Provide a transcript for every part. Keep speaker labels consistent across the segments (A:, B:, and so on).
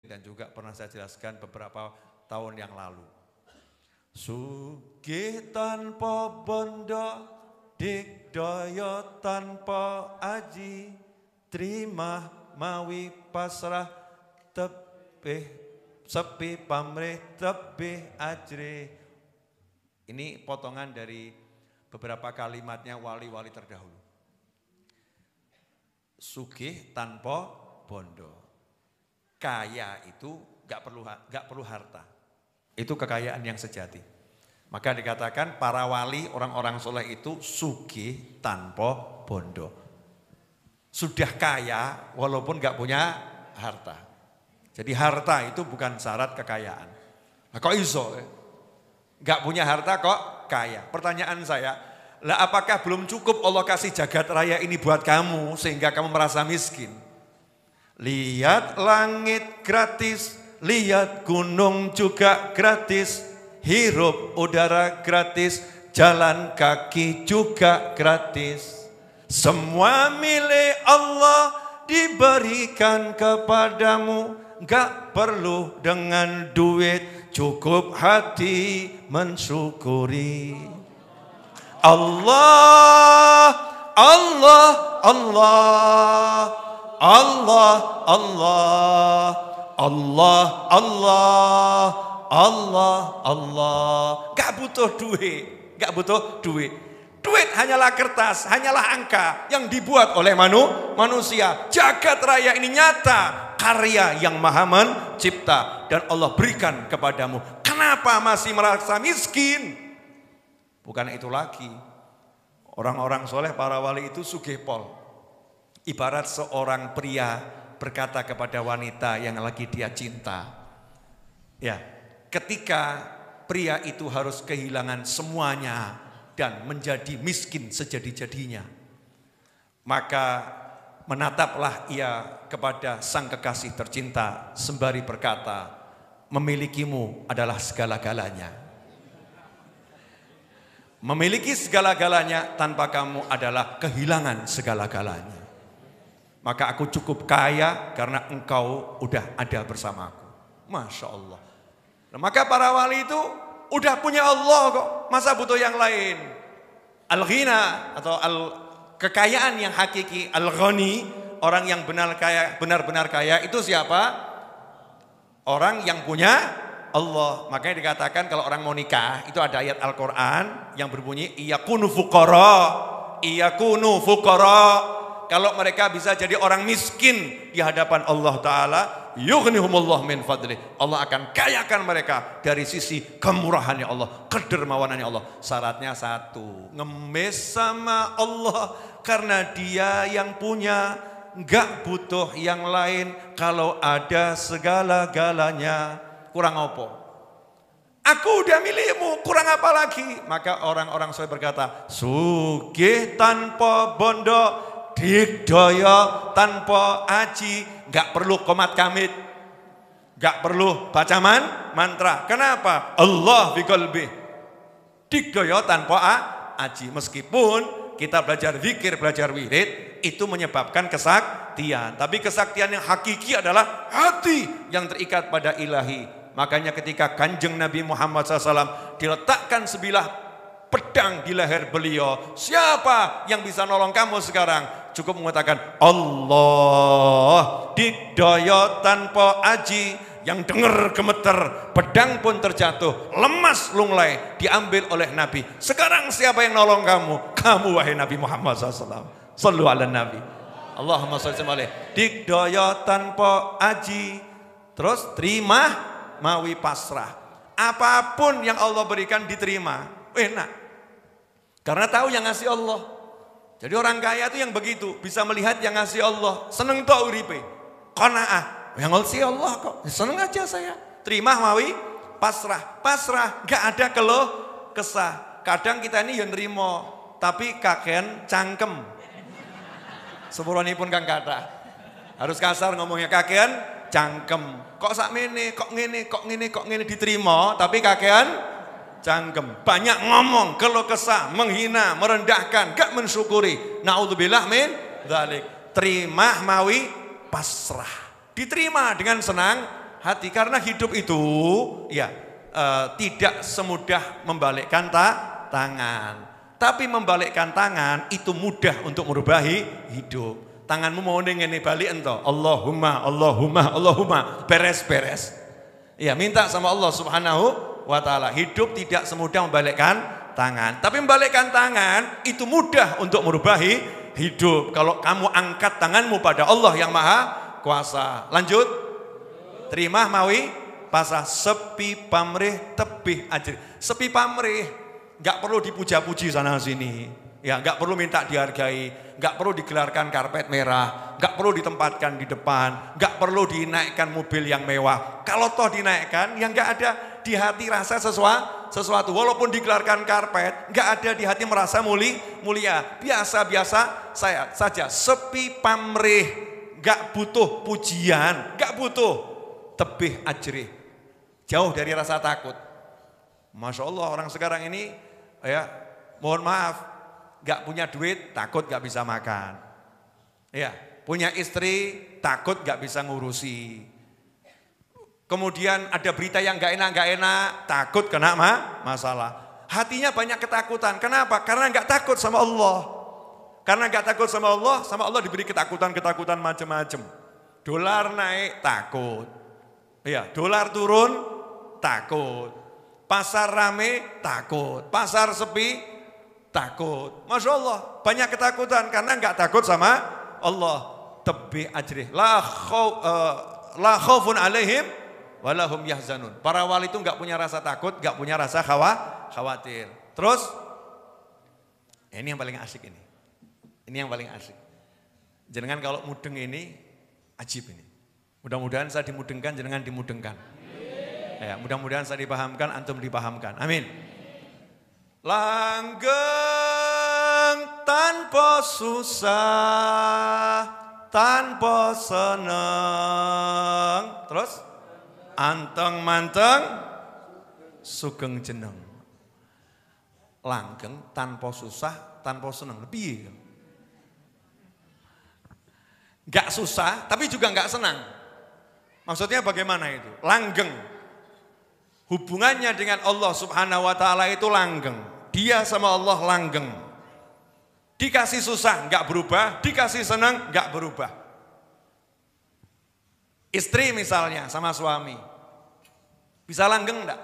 A: dan juga pernah saya jelaskan beberapa tahun yang lalu. Sugih tanpa bondo, digdaya tanpa aji, terima mawi pasrah, tebih sepi pamrih tebih ajri. Ini potongan dari beberapa kalimatnya wali-wali terdahulu. Sugih tanpa bondo. Kaya itu gak perlu harta. Itu kekayaan yang sejati. Maka dikatakan para wali, orang-orang soleh itu sugih tanpa bondo. Sudah kaya walaupun gak punya harta. Jadi harta itu bukan syarat kekayaan. Nah, kok iso? Gak punya harta kok kaya. Pertanyaan saya, lah apakah belum cukup Allah kasih jagat raya ini buat kamu sehingga kamu merasa miskin? Lihat langit gratis, lihat gunung juga gratis, hirup udara gratis, jalan kaki juga gratis. Semua milik Allah diberikan kepadamu, gak perlu dengan duit, cukup hati mensyukuri. Allah, Allah, Allah. Allah, Allah, Allah, Allah, Allah, Allah. Gak butuh duit, gak butuh duit. Duit hanyalah kertas, hanyalah angka yang dibuat oleh manusia. Jagat raya ini nyata, karya yang maha mencipta dan Allah berikan kepadamu. Kenapa masih merasa miskin? Bukan itu lagi. Orang-orang soleh, para wali itu sugih pol. Ibarat seorang pria berkata kepada wanita yang lagi dia cinta. Ya, ketika pria itu harus kehilangan semuanya dan menjadi miskin sejadi-jadinya, maka menataplah ia kepada sang kekasih tercinta sembari berkata, memilikimu adalah segala-galanya. Memiliki segala-galanya tanpa kamu adalah kehilangan segala-galanya. Maka aku cukup kaya karena engkau udah ada bersamaku. Masya Allah. Nah, maka para wali itu udah punya Allah kok. Masa butuh yang lain? Al-ghina atau kekayaan yang hakiki. Al-ghani, orang yang benar-benar kaya itu siapa? Orang yang punya Allah. Makanya dikatakan kalau orang mau nikah itu ada ayat Al-Quran yang berbunyi iyakunu fuqara, iyakunu fuqara. Kalau mereka bisa jadi orang miskin di hadapan Allah Ta'ala, yughnihumullah min fadlih. Allah akan kayakan mereka dari sisi kemurahannya Allah, kedermawanannya Allah. Syaratnya satu, ngemis sama Allah karena dia yang punya, gak butuh yang lain. Kalau ada segala-galanya, kurang apa? Aku udah milikmu, kurang apa lagi? Maka orang-orang soleh berkata, sugih tanpa bondo, digdaya tanpa aji, gak perlu qomat kamit, gak perlu baca mantra. Kenapa? Allah fi qalbi. Digdaya tanpa aji. Meskipun kita belajar zikir, belajar wirid, itu menyebabkan kesaktian. Tapi kesaktian yang hakiki adalah hati yang terikat pada ilahi. Makanya ketika Kanjeng Nabi Muhammad SAW diletakkan sebilah pedang di leher beliau, siapa yang bisa nolong kamu sekarang? Cukup mengatakan Allah, didaya tanpa aji, yang dengar gemeter, pedang pun terjatuh, lemas lunglai, diambil oleh Nabi. Sekarang siapa yang nolong kamu? Kamu wahai Nabi Muhammad SAW. Sallu ala Nabi. Allahumma shalli alaihi. Didaya tanpa aji, terus terima mawi pasrah. Apapun yang Allah berikan diterima, enak. Karena tahu yang ngasih Allah. Jadi orang kaya itu yang begitu, bisa melihat yang ngasih Allah, seneng tau uripe, qanaah, yang ngasih Allah kok, seneng aja saya. Terima mawi pasrah, pasrah, gak ada keluh kesah. Kadang kita ini yang nerimo, tapi kakean cangkem. Sepurwanipun kang kata, harus kasar ngomongnya, kakean cangkem. Kok sakmene, kok ngene, kok ngene, kok ngene diterima, tapi kakean cangkem, banyak ngomong, keluh kesah, menghina, merendahkan, gak mensyukuri. Naudzubillah min dzalik. Terima mawi pasrah. Diterima dengan senang hati. Karena hidup itu ya tidak semudah membalikkan tangan. Tapi membalikkan tangan itu mudah untuk merubah hidup. Tanganmu mau ngene balik ento. Allahumma, Allahumma, Allahumma. Beres-beres. Ya, minta sama Allah Subhanahu wa taala. Hidup tidak semudah membalikkan tangan. Tapi membalikkan tangan itu mudah untuk merubah hidup. Kalau kamu angkat tanganmu pada Allah yang Maha Kuasa. Lanjut. Terima mawi pasah sepi pamrih tebih ajri. Sepi pamrih. Gak perlu dipuja-puji sana sini, ya gak perlu minta dihargai, gak perlu digelarkan karpet merah, gak perlu ditempatkan di depan, gak perlu dinaikkan mobil yang mewah. Kalau toh dinaikkan, yang gak ada di hati rasa sesuatu. Walaupun digelarkan karpet, gak ada di hati merasa mulia. Biasa-biasa saja, sepi pamrih, gak butuh pujian, gak butuh tebih ajri, jauh dari rasa takut. Masya Allah orang sekarang ini ya mohon maaf gak punya duit takut gak bisa makan, ya punya istri takut gak bisa ngurusi, kemudian ada berita yang gak enak takut kena masalah, hatinya banyak ketakutan. Kenapa? Karena gak takut sama Allah. Karena gak takut sama Allah diberi ketakutan macam-macam. Dolar naik takut, ya dolar turun takut. Pasar rame takut, pasar sepi takut. Masya Allah banyak ketakutan karena enggak takut sama Allah. Tebih ajrih la khaufun alaihim walahum yahzanun. Para wali itu enggak punya rasa takut, enggak punya rasa khawatir. Terus ini yang paling asik ini. Ini yang paling asik. Jenengan kalau mudeng ini ajib ini. Mudah-mudahan saya dimudengkan, jenengan dimudengkan. Ya, mudah-mudahan saya dipahamkan, antum dipahamkan. Amin. Langgeng tanpa susah, tanpa seneng. Terus anteng manteng sugeng jeneng. Langgeng tanpa susah, tanpa seneng. Piye? Enggak susah, tapi juga enggak senang. Maksudnya bagaimana itu? Langgeng. Hubungannya dengan Allah Subhanahu wa taala itu langgeng. Dia sama Allah langgeng. Dikasih susah enggak berubah, dikasih senang enggak berubah. Istri misalnya sama suami. Bisa langgeng enggak?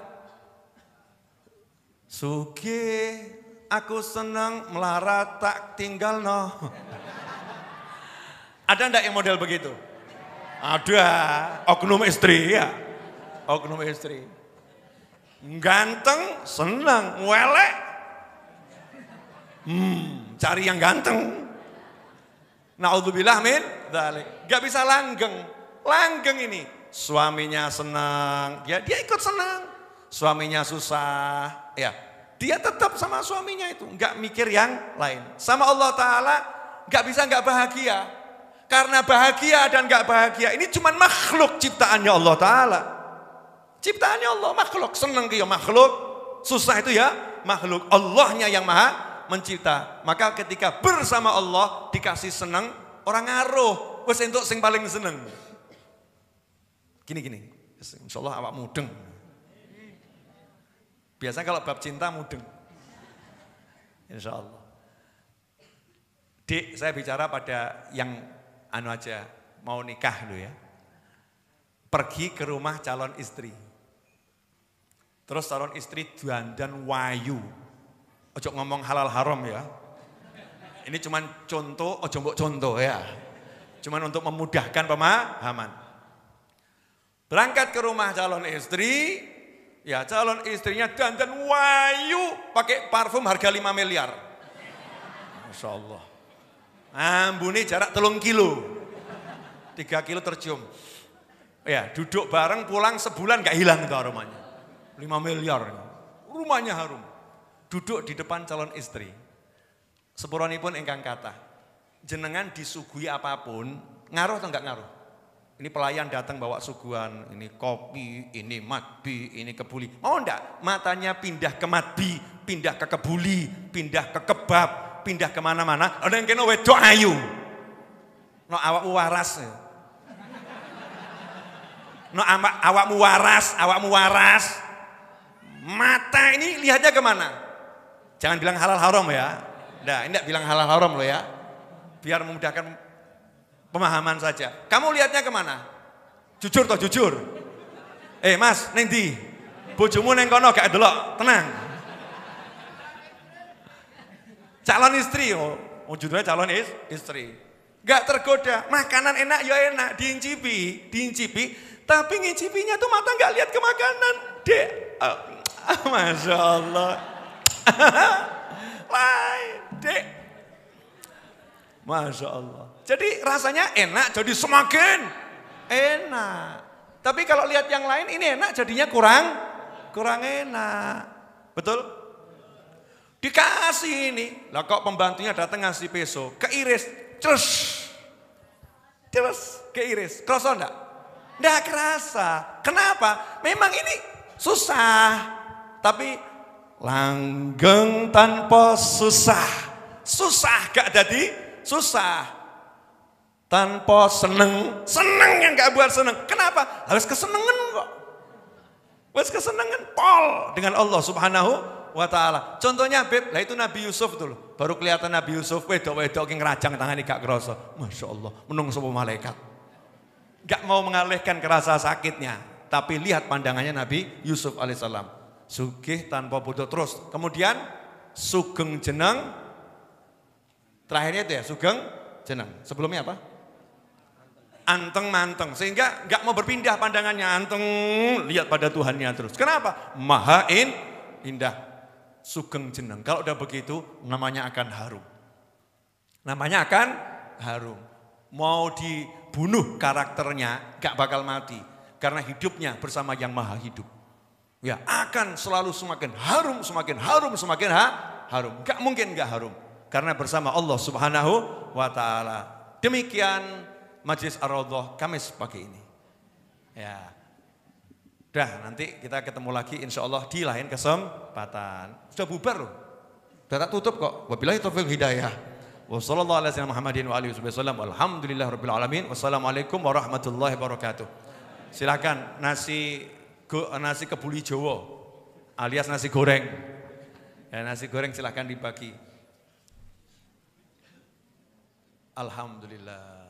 A: Sugih aku senang melarat tak tinggal no. Ada enggak yang model begitu? Ada, oknum istri ya. Oknum istri. Ganteng, senang, welek. Cari yang ganteng. Na'udzubillah min dzalik. Gak bisa langgeng. Langgeng ini. Suaminya senang, ya dia ikut senang. Suaminya susah, ya dia tetap sama suaminya itu. Gak mikir yang lain. Sama Allah Ta'ala gak bisa gak bahagia. Karena bahagia dan gak bahagia ini cuma makhluk ciptaannya Allah Ta'ala. Ciptaannya Allah, makhluk. Senang ke ya makhluk, susah itu ya makhluk. Allahnya yang maha mencipta. Maka ketika bersama Allah dikasih senang, orang ngaruh. Wes entuk sing paling seneng. Gini. Insyaallah awak mudeng. Biasanya kalau bab cinta mudeng. Insyaallah. Dik, saya bicara pada yang anu aja, mau nikah dulu ya. Pergi ke rumah calon istri. Terus calon istri dandan wayu. Ojo ngomong halal haram ya. Ini cuman contoh, ojo mbok contoh ya. Cuman untuk memudahkan pemahaman. Berangkat ke rumah calon istri, ya calon istrinya dandan wayu, pakai parfum harga 5 miliar. Masya Allah. Ambune jarak 3 kilo. 3 kilo tercium. Ya, duduk bareng pulang sebulan gak hilang itu aromanya. 5 miliar. Rumahnya harum. Duduk di depan calon istri. Sepuranipun ingkang kathah. Jenengan disuguhi apapun, ngaruh atau enggak ngaruh? Ini pelayan datang bawa suguhan, ini kopi, ini matbi, ini kebuli. Mau enggak? Matanya pindah ke matbi, pindah ke kebuli, pindah ke kebab, pindah kemana-mana. Ada yang kena wedok ayu. No awak waras. No, awakmu waras. Mata ini lihatnya kemana? Jangan bilang halal haram ya. Nah, ini tidak bilang halal haram loh ya. Biar memudahkan pemahaman saja. Kamu lihatnya kemana? Jujur toh, jujur. Mas, neng ndi? Bojomu neng kono gak delok, tenang. Calon istri, judulnya calon istri. Gak tergoda, makanan enak ya enak, diincipi. Tapi ngincipinya tuh mata gak lihat ke makanan. Dek, Masya Allah. Dek. Masya Allah. Jadi rasanya enak, jadi semakin enak. Tapi kalau lihat yang lain ini enak, jadinya kurang enak. Betul? Dikasih ini. Lah kok pembantunya datang ngasih peso, keiris, terus keiris. Kerasa enggak? Enggak kerasa. Kenapa? Memang ini susah. Tapi langgeng tanpa susah. Susah gak jadi susah. Tanpa seneng yang gak buat seneng. Kenapa? Harus kesenengan kok. Harus kesenengan pol dengan Allah Subhanahu wa ta'ala. Contohnya Beb, lah itu Nabi Yusuf tuh loh. Baru kelihatan Nabi Yusuf wedok-wedok yang ngerajang tangan ini gak kerasa. Masya Allah, menung semua malaikat. Gak mau mengalihkan kerasa sakitnya. Tapi lihat pandangannya Nabi Yusuf alaihissalam. Sugih tanpa butuh terus. Kemudian sugeng jeneng. Terakhirnya itu ya, sugeng jeneng. Sebelumnya apa? Anteng manteng. Sehingga gak mau berpindah pandangannya. Anteng, lihat pada Tuhannya terus. Kenapa? Maha indah. Sugeng jeneng. Kalau udah begitu namanya akan harum. Namanya akan harum. Mau dibunuh karakternya gak bakal mati. Karena hidupnya bersama yang maha hidup. Ya akan selalu semakin harum, semakin harum, semakin harum. Gak mungkin gak harum. Karena bersama Allah Subhanahu wa ta'ala. Demikian Majlis Ar-Raudhah Kamis pagi ini. Ya. Udah nanti kita ketemu lagi insya Allah di lain kesempatan. Sudah bubar loh. Sudah tak tutup kok. Wabillahi taufiq hidayah. Wassalamualaikum warahmatullahi wabarakatuh. Silakan nasi kebuli Jawa alias nasi goreng. Ya, nasi goreng silakan dibagi. Alhamdulillah.